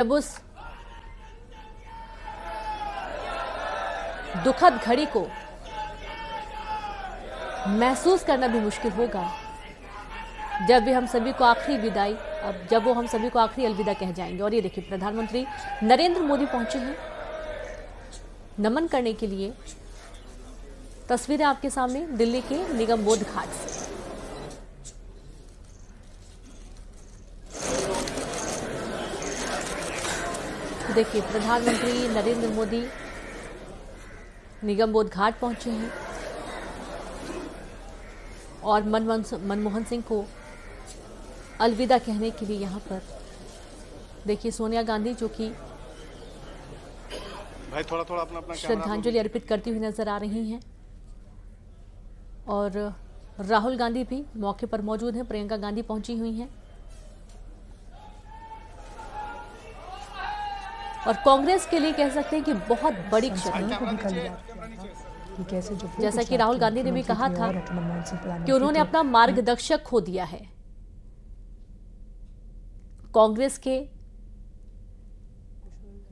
जब उस दुखद घड़ी को महसूस करना भी मुश्किल होगा जब वे हम सभी को आखिरी विदाई जब वो हम सभी को आखिरी अलविदा कह जाएंगे। और ये देखिए, प्रधानमंत्री नरेंद्र मोदी पहुंचे हैं नमन करने के लिए। तस्वीरें आपके सामने दिल्ली के निगम बोध घाट से। देखिए, प्रधानमंत्री नरेंद्र मोदी निगम बोध घाट पहुंचे हैं और मनमोहन सिंह को अलविदा कहने के लिए यहाँ पर देखिए सोनिया गांधी जो कि भाई थोड़ा अपना श्रद्धांजलि अर्पित करती हुई नजर आ रही हैं और राहुल गांधी भी मौके पर मौजूद हैं। प्रियंका गांधी पहुंची हुई हैं और कांग्रेस के लिए कह सकते हैं कि बहुत बड़ी क्षति, जैसा कि राहुल गांधी ने भी कहा था कि उन्होंने अपना मार्गदर्शक खो दिया है। कांग्रेस के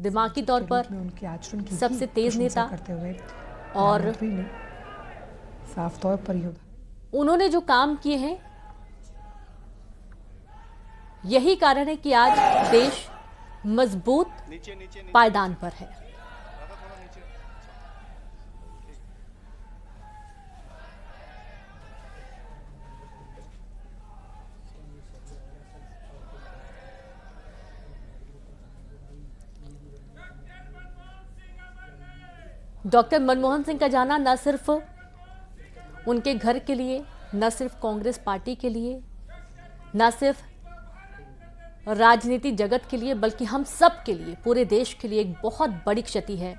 दिमागी तौर पर सबसे तेज नेता और साफ तौर पर उन्होंने जो काम किए हैं, यही कारण है कि आज देश मजबूत पायदान पर है। डॉक्टर मनमोहन सिंह का जाना न सिर्फ उनके घर के लिए, न सिर्फ कांग्रेस पार्टी के लिए, न सिर्फ राजनीति जगत के लिए, बल्कि हम सब के लिए, पूरे देश के लिए एक बहुत बड़ी क्षति है।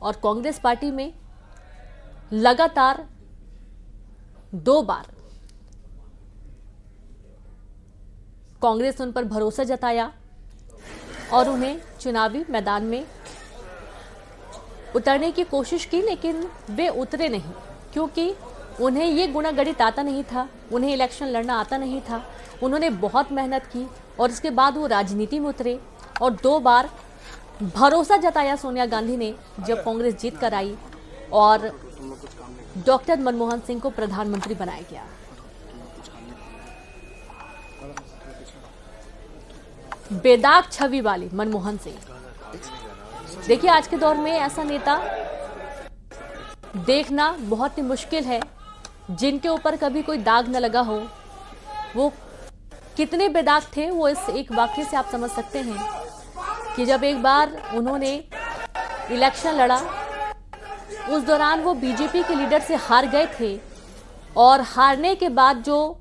और कांग्रेस पार्टी में लगातार 2 बार कांग्रेस ने उन पर भरोसा जताया और उन्हें चुनावी मैदान में उतरने की कोशिश की, लेकिन वे उतरे नहीं क्योंकि उन्हें ये गुणागणित आता नहीं था, उन्हें इलेक्शन लड़ना आता नहीं था। उन्होंने बहुत मेहनत की और इसके बाद वो राजनीति में उतरे और 2 बार भरोसा जताया सोनिया गांधी ने जब कांग्रेस जीत कर आई और डॉक्टर मनमोहन सिंह को प्रधानमंत्री बनाया गया। बेदाग छवि वाले मनमोहन सिंह, देखिए आज के दौर में ऐसा नेता देखना बहुत ही मुश्किल है जिनके ऊपर कभी कोई दाग न लगा हो। वो कितने बेदाग थे वो इस एक वाक्य से आप समझ सकते हैं कि जब एक बार उन्होंने इलेक्शन लड़ा, उस दौरान वो बीजेपी के लीडर से हार गए थे और हारने के बाद जो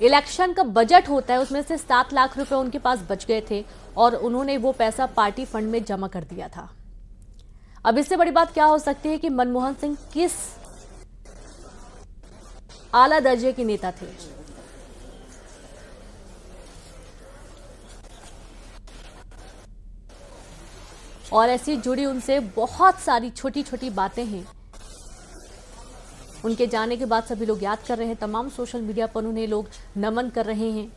इलेक्शन का बजट होता है उसमें से 7 लाख रुपए उनके पास बच गए थे और उन्होंने वो पैसा पार्टी फंड में जमा कर दिया था। अब इससे बड़ी बात क्या हो सकती है कि मनमोहन सिंह किस आला दर्जे के नेता थे। और ऐसी जुड़ी उनसे बहुत सारी छोटी छोटी बातें हैं। उनके जाने के बाद सभी लोग याद कर रहे हैं, तमाम सोशल मीडिया पर उन्हें लोग नमन कर रहे हैं।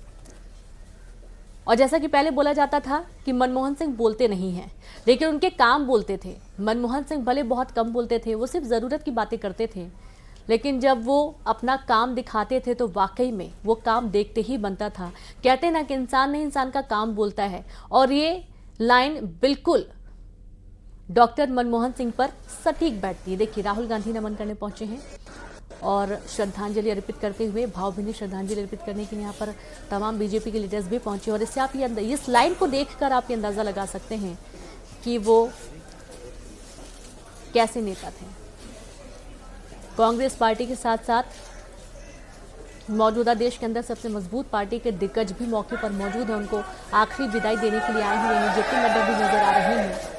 और जैसा कि पहले बोला जाता था कि मनमोहन सिंह बोलते नहीं हैं, लेकिन उनके काम बोलते थे। मनमोहन सिंह भले बहुत कम बोलते थे, वो सिर्फ ज़रूरत की बातें करते थे, लेकिन जब वो अपना काम दिखाते थे तो वाकई में वो काम देखते ही बनता था। कहते ना कि इंसान नहीं, इंसान का काम बोलता है। और ये लाइन बिल्कुल डॉक्टर मनमोहन सिंह पर सटीक बैठती है। देखिए, राहुल गांधी नमन करने पहुंचे हैं और श्रद्धांजलि अर्पित करते हुए, भावभीनी श्रद्धांजलि अर्पित करने के लिए यहाँ पर तमाम बीजेपी के लीडर्स भी पहुंचे। और इससे आप इस लाइन को देखकर आप ये अंदाजा लगा सकते हैं कि वो कैसे नेता थे। कांग्रेस पार्टी के साथ साथ मौजूदा देश के अंदर सबसे मजबूत पार्टी के दिग्गज भी मौके पर मौजूद हैं। उनको आखिरी विदाई देने के लिए आए हुए हैं। जेपी नड्डा भी नजर आ रहे हैं,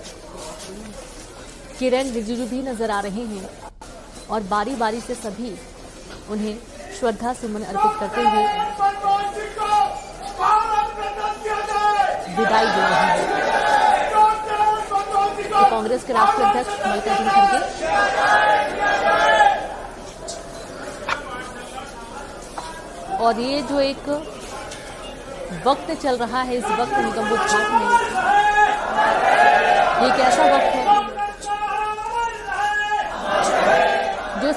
किरण रिजिजू भी नजर आ रहे हैं और बारी बारी से सभी उन्हें श्रद्धा सुमन अर्पित करते हुए विदाई दे रहे हैं। तो कांग्रेस के राष्ट्रीय अध्यक्ष मल्लिकार्जुन खड़गे और ये जो एक वक्त चल रहा है, इस वक्त निगमबोध घाट में ये एक ऐसा वक्त है जो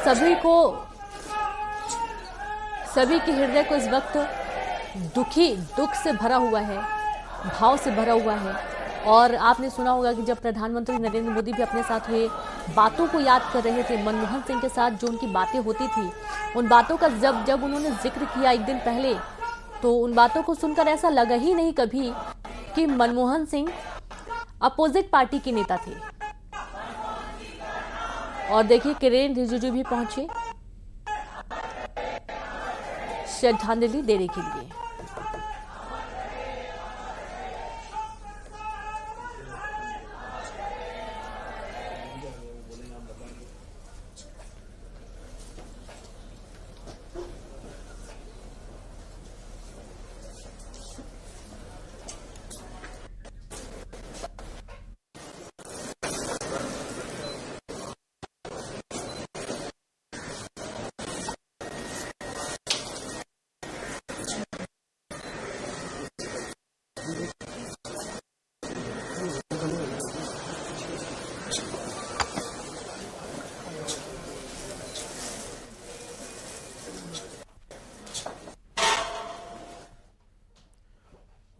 सभी के हृदय को इस वक्त दुख से भरा हुआ है, भाव से भरा हुआ है। और आपने सुना होगा कि जब प्रधानमंत्री नरेंद्र मोदी भी अपने साथ हुए बातों को याद कर रहे थे, मनमोहन सिंह के साथ जो उनकी बातें होती थी, उन बातों का जब उन्होंने जिक्र किया एक दिन पहले, तो उन बातों को सुनकर ऐसा लगा ही नहीं कभी कि मनमोहन सिंह अपोजिट पार्टी के नेता थे। और देखिए किरेन रिजिजू भी पहुंचे श्रद्धांजलि देने के लिए।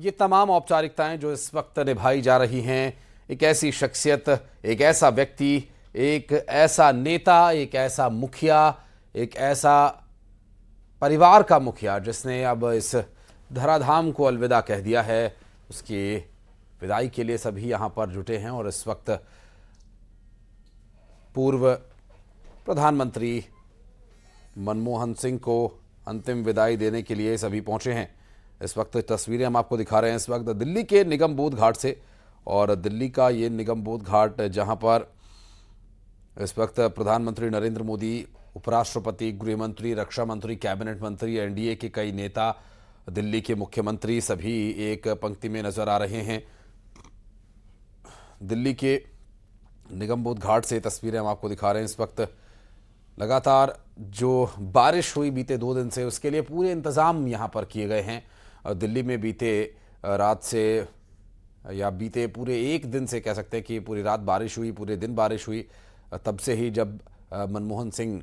ये तमाम औपचारिकताएं जो इस वक्त निभाई जा रही हैं, एक ऐसी शख्सियत, एक ऐसा व्यक्ति, एक ऐसा नेता, एक ऐसा मुखिया, एक ऐसा परिवार का मुखिया जिसने अब इस धराधाम को अलविदा कह दिया है, उसकी विदाई के लिए सभी यहां पर जुटे हैं। और इस वक्त पूर्व प्रधानमंत्री मनमोहन सिंह को अंतिम विदाई देने के लिए सभी पहुंचे हैं। इस वक्त तस्वीरें हम आपको दिखा रहे हैं इस वक्त दिल्ली के निगमबोध घाट से, और दिल्ली का ये निगमबोध घाट जहां पर इस वक्त प्रधानमंत्री नरेंद्र मोदी, उपराष्ट्रपति, गृहमंत्री, रक्षा मंत्री, कैबिनेट मंत्री, एनडीए के कई नेता, दिल्ली के मुख्यमंत्री सभी एक पंक्ति में नजर आ रहे हैं। दिल्ली के निगमबोध घाट से तस्वीरें हम आपको दिखा रहे हैं इस वक्त। लगातार जो बारिश हुई बीते 2 दिन से, उसके लिए पूरे इंतजाम यहां पर किए गए हैं। दिल्ली में बीते रात से या बीते पूरे एक दिन से कह सकते हैं कि पूरी रात बारिश हुई, पूरे दिन बारिश हुई। तब से ही जब मनमोहन सिंह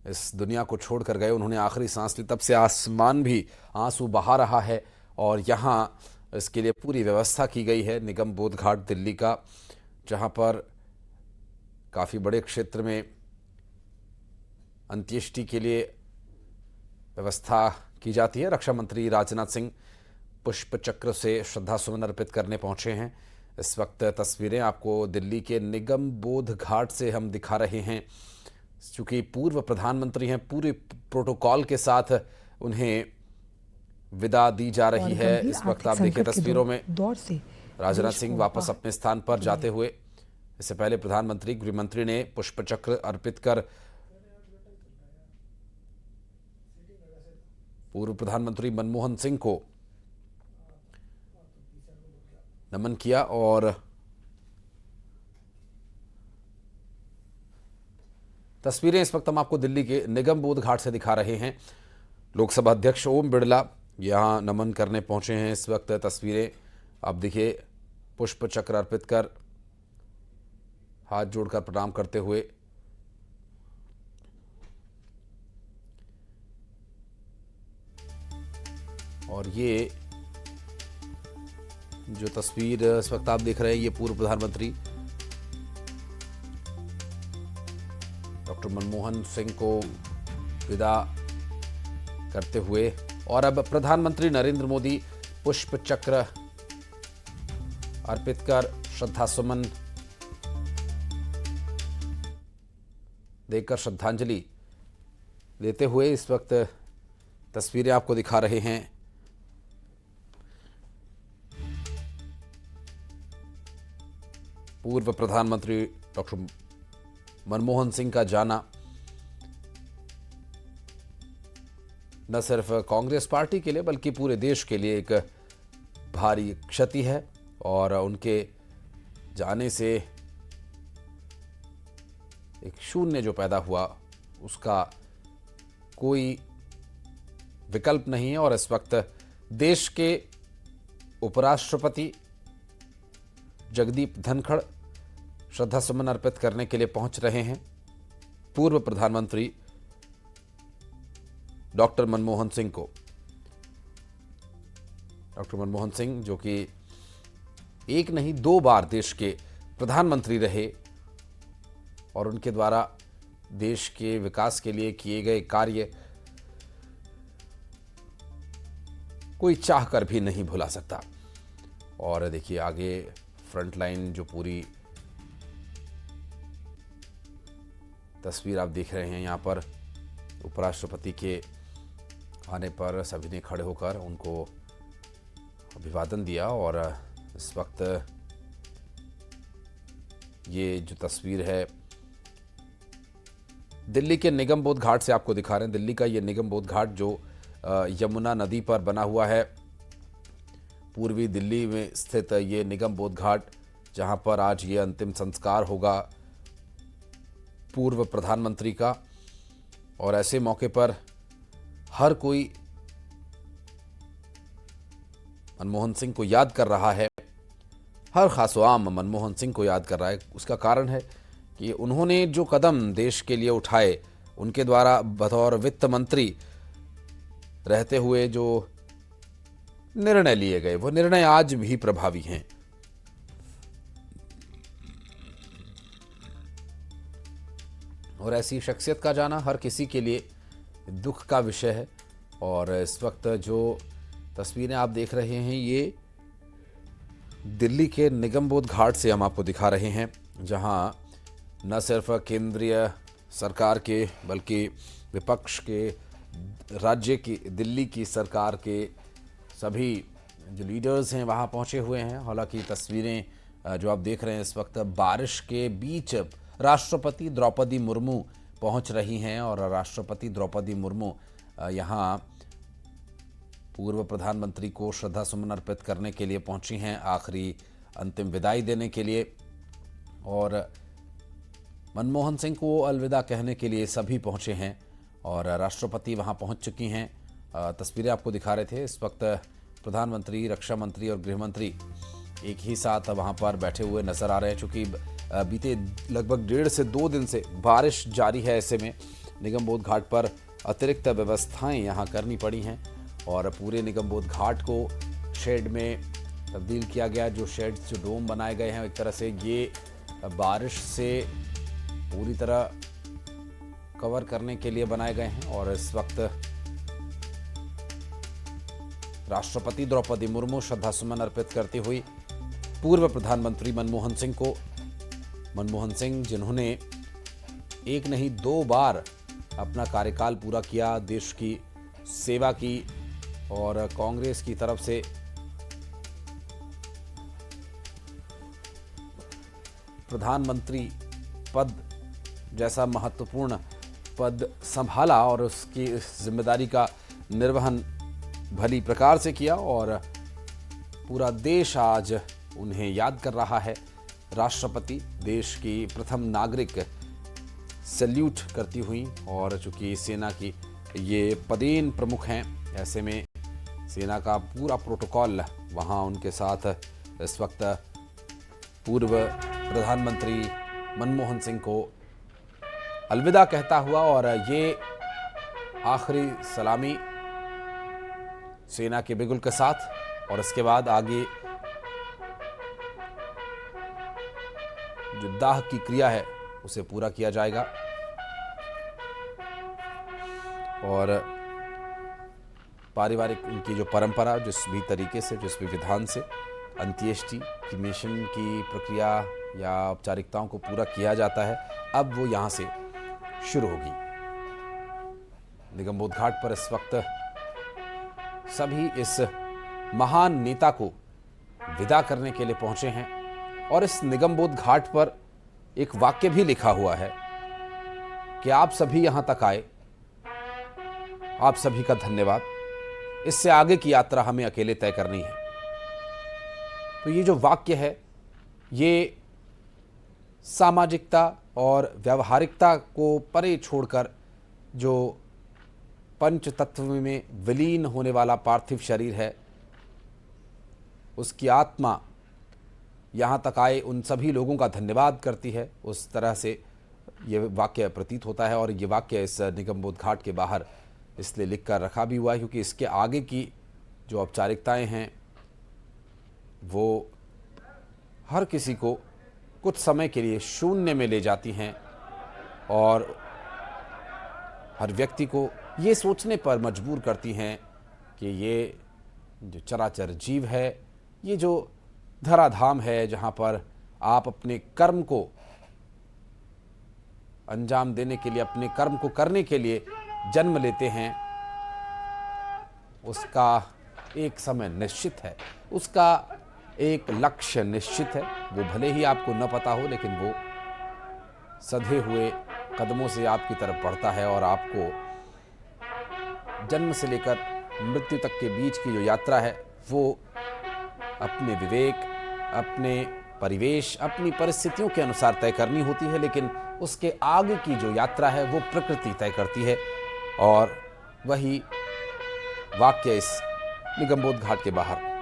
इस दुनिया को छोड़कर गए, उन्होंने आखिरी सांस ली, तब से आसमान भी आंसू बहा रहा है। और यहाँ इसके लिए पूरी व्यवस्था की गई है निगमबोध घाट दिल्ली का, जहाँ पर काफ़ी बड़े क्षेत्र में अंत्येष्टि के लिए व्यवस्था की जाती है। रक्षा मंत्री राजनाथ सिंह पुष्प चक्र से श्रद्धा सुमन अर्पित करने पहुंचे हैं। इस वक्त तस्वीरें आपको दिल्ली के निगमबोध घाट से हम दिखा रहे हैं। चूंकि पूर्व प्रधानमंत्री हैं, पूरे प्रोटोकॉल के साथ उन्हें विदा दी जा रही है। इस वक्त आप देखिए तस्वीरों में राजनाथ सिंह वापस अपने स्थान पर जाते हुए, इससे पहले प्रधानमंत्री, गृहमंत्री ने पुष्प चक्र अर्पित कर पूर्व प्रधानमंत्री मनमोहन सिंह को नमन किया। और तस्वीरें इस वक्त हम आपको दिल्ली के निगमबोध घाट से दिखा रहे हैं। लोकसभा अध्यक्ष ओम बिरला यहां नमन करने पहुंचे हैं। इस वक्त तस्वीरें आप देखिए, पुष्प चक्र अर्पित कर, हाथ जोड़कर प्रणाम करते हुए। और ये जो तस्वीर इस वक्त आप देख रहे हैं, ये पूर्व प्रधानमंत्री डॉक्टर मनमोहन सिंह को विदा करते हुए। और अब प्रधानमंत्री नरेंद्र मोदी पुष्प चक्र अर्पित कर श्रद्धा सुमन देकर श्रद्धांजलि देते हुए इस वक्त तस्वीरें आपको दिखा रहे हैं। पूर्व प्रधानमंत्री डॉक्टर मनमोहन सिंह का जाना न सिर्फ कांग्रेस पार्टी के लिए बल्कि पूरे देश के लिए एक भारी क्षति है। और उनके जाने से एक शून्य जो पैदा हुआ, उसका कोई विकल्प नहीं है और इस वक्त देश के उपराष्ट्रपति जगदीप धनखड़ श्रद्धा सुमन अर्पित करने के लिए पहुंच रहे हैं पूर्व प्रधानमंत्री डॉक्टर मनमोहन सिंह को। डॉक्टर मनमोहन सिंह जो कि एक नहीं 2 बार देश के प्रधानमंत्री रहे और उनके द्वारा देश के विकास के लिए किए गए कार्य कोई चाहकर भी नहीं भुला सकता। और देखिए आगे फ्रंटलाइन जो पूरी तस्वीर आप देख रहे हैं, यहाँ पर उपराष्ट्रपति के आने पर सभी ने खड़े होकर उनको अभिवादन दिया। और इस वक्त ये जो तस्वीर है दिल्ली के निगम बोध घाट से आपको दिखा रहे हैं। दिल्ली का ये निगम बोध घाट जो यमुना नदी पर बना हुआ है, पूर्वी दिल्ली में स्थित ये निगम बोध घाट, जहां पर आज ये अंतिम संस्कार होगा पूर्व प्रधानमंत्री का। और ऐसे मौके पर हर कोई मनमोहन सिंह को याद कर रहा है, हर खासोआम मनमोहन सिंह को याद कर रहा है। उसका कारण है कि उन्होंने जो कदम देश के लिए उठाए, उनके द्वारा बतौर वित्त मंत्री रहते हुए जो निर्णय लिए गए, वो निर्णय आज भी प्रभावी हैं। और ऐसी शख्सियत का जाना हर किसी के लिए दुख का विषय है। और इस वक्त जो तस्वीरें आप देख रहे हैं, ये दिल्ली के निगम बोध घाट से हम आपको दिखा रहे हैं, जहां न सिर्फ केंद्रीय सरकार के बल्कि विपक्ष के, राज्य की, दिल्ली की सरकार के सभी जो लीडर्स हैं वहां पहुंचे हुए हैं। हालांकि तस्वीरें जो आप देख रहे हैं इस वक्त बारिश के बीच राष्ट्रपति द्रौपदी मुर्मू पहुंच रही हैं। और राष्ट्रपति द्रौपदी मुर्मू यहां पूर्व प्रधानमंत्री को श्रद्धा सुमन अर्पित करने के लिए पहुंची हैं, आखिरी अंतिम विदाई देने के लिए। और मनमोहन सिंह को अलविदा कहने के लिए सभी पहुंचे हैं और राष्ट्रपति वहां पहुंच चुकी हैं। तस्वीरें आपको दिखा रहे थे। इस वक्त प्रधानमंत्री, रक्षा मंत्री और गृह मंत्री एक ही साथ वहां पर बैठे हुए नजर आ रहे हैं। चूंकि बीते लगभग 1.5 से 2 दिन से बारिश जारी है, ऐसे में निगम बोध घाट पर अतिरिक्त व्यवस्थाएं यहां करनी पड़ी हैं और पूरे निगम बोध घाट को शेड में तब्दील किया गया। जो शेड, जो डोम बनाए गए हैं, एक तरह से ये बारिश से पूरी तरह कवर करने के लिए बनाए गए हैं। और इस वक्त राष्ट्रपति द्रौपदी मुर्मू श्रद्धा सुमन अर्पित करती हुई पूर्व प्रधानमंत्री मनमोहन सिंह को, मनमोहन सिंह जिन्होंने एक नहीं 2 बार अपना कार्यकाल पूरा किया, देश की सेवा की और कांग्रेस की तरफ से प्रधानमंत्री पद जैसा महत्वपूर्ण पद संभाला और उसकी जिम्मेदारी का निर्वहन भली प्रकार से किया। और पूरा देश आज उन्हें याद कर रहा है। राष्ट्रपति, देश की प्रथम नागरिक, सैल्यूट करती हुई। और चूंकि सेना की ये पदेन प्रमुख हैं, ऐसे में सेना का पूरा प्रोटोकॉल वहां उनके साथ इस वक्त पूर्व प्रधानमंत्री मनमोहन सिंह को अलविदा कहता हुआ। और ये आखिरी सलामी सेना के बिगुल के साथ। और इसके बाद आगे जो दाह की क्रिया है उसे पूरा किया जाएगा। और पारिवारिक इनकी जो परंपरा, जिस भी तरीके से, जिस भी विधान से अंत्येष्टि, क्रीमेशन की प्रक्रिया या औपचारिकताओं को पूरा किया जाता है, अब वो यहाँ से शुरू होगी। निगम बोध घाट पर इस वक्त सभी इस महान नेता को विदा करने के लिए पहुंचे हैं। और इस निगम बोध घाट पर एक वाक्य भी लिखा हुआ है कि आप सभी यहां तक आए, आप सभी का धन्यवाद, इससे आगे की यात्रा हमें अकेले तय करनी है। तो ये जो वाक्य है, ये सामाजिकता और व्यावहारिकता को परे छोड़कर जो पंच तत्व में विलीन होने वाला पार्थिव शरीर है, उसकी आत्मा यहाँ तक आए उन सभी लोगों का धन्यवाद करती है। उस तरह से ये वाक्य प्रतीत होता है और ये वाक्य इस निगमबोध घाट के बाहर इसलिए लिख कर रखा भी हुआ है क्योंकि इसके आगे की जो औपचारिकताएं हैं वो हर किसी को कुछ समय के लिए शून्य में ले जाती हैं और हर व्यक्ति को ये सोचने पर मजबूर करती हैं कि ये जो चराचर जीव है, ये जो धराधाम है जहाँ पर आप अपने कर्म को अंजाम देने के लिए, अपने कर्म को करने के लिए जन्म लेते हैं, उसका एक समय निश्चित है, उसका एक लक्ष्य निश्चित है। वो भले ही आपको न पता हो लेकिन वो सधे हुए कदमों से आपकी तरफ बढ़ता है और आपको जन्म से लेकर मृत्यु तक के बीच की जो यात्रा है वो अपने विवेक, अपने परिवेश, अपनी परिस्थितियों के अनुसार तय करनी होती है, लेकिन उसके आगे की जो यात्रा है वो प्रकृति तय करती है। और वही वाक्य इस निगमबोध घाट के बाहर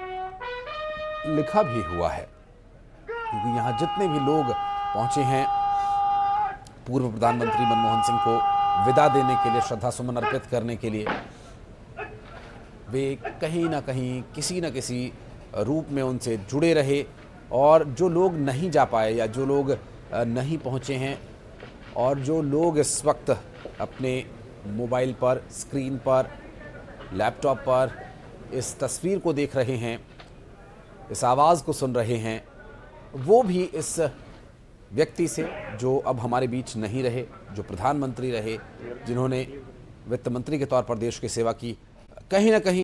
लिखा भी हुआ है क्योंकि यहाँ जितने भी लोग पहुंचे हैं पूर्व प्रधानमंत्री मनमोहन सिंह को विदा देने के लिए, श्रद्धा सुमन अर्पित करने के लिए, वे कहीं ना कहीं किसी न किसी रूप में उनसे जुड़े रहे। और जो लोग नहीं जा पाए या जो लोग नहीं पहुंचे हैं और जो लोग इस वक्त अपने मोबाइल पर, स्क्रीन पर, लैपटॉप पर इस तस्वीर को देख रहे हैं, इस आवाज़ को सुन रहे हैं, वो भी इस व्यक्ति से जो अब हमारे बीच नहीं रहे, जो प्रधानमंत्री रहे, जिन्होंने वित्त मंत्री के तौर पर देश की सेवा की, कहीं ना कहीं